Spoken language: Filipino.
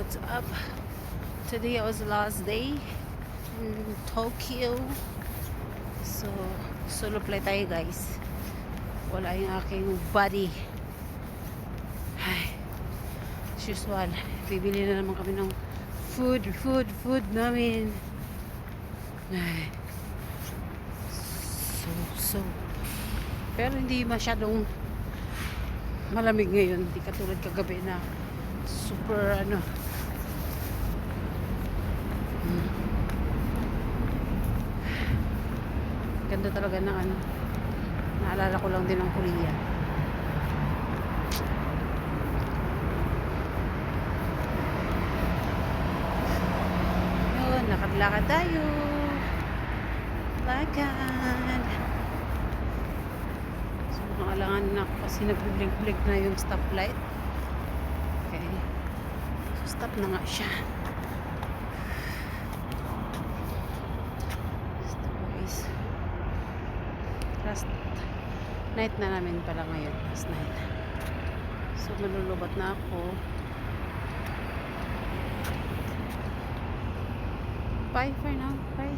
What's up? Today was the last day in Tokyo. So, solo flight tayo guys. Wala yung aking buddy. Ay, as usual, bibili na naman kami ng food namin. Ay, so. Pero hindi masyadong malamig ngayon. Hindi katulad kagabi na super ganda talaga ng naalala ko lang din ang Korea. Yun, lakad-lakad tayo, lakad. So nakalangan na kasi nag-blink na yung stoplight. Okay, so stop na nga siya. Last night na namin pala ngayon. Last night. So, malulubat na ako. Bye for now. Bye.